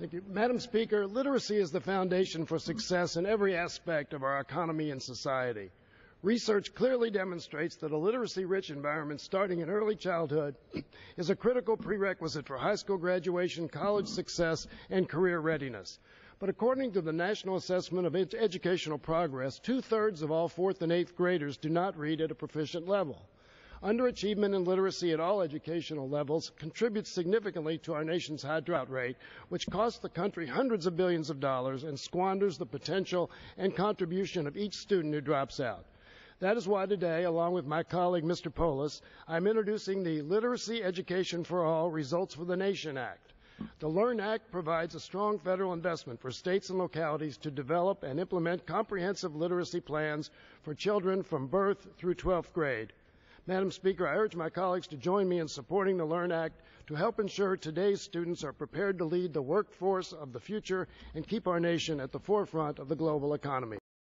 Thank you. Madam Speaker, literacy is the foundation for success in every aspect of our economy and society. Research clearly demonstrates that a literacy-rich environment starting in early childhood is a critical prerequisite for high school graduation, college success, and career readiness. But according to the National Assessment of Educational Progress, 2/3 of all 4th and 8th graders do not read at a proficient level. Underachievement in literacy at all educational levels contributes significantly to our nation's high dropout rate, which costs the country hundreds of billions of dollars and squanders the potential and contribution of each student who drops out. That is why today, along with my colleague, Mr. Polis, I'm introducing the Literacy Education for All Results for the Nation Act. The LEARN Act provides a strong federal investment for states and localities to develop and implement comprehensive literacy plans for children from birth through 12th grade. Madam Speaker, I urge my colleagues to join me in supporting the LEARN Act to help ensure today's students are prepared to lead the workforce of the future and keep our nation at the forefront of the global economy.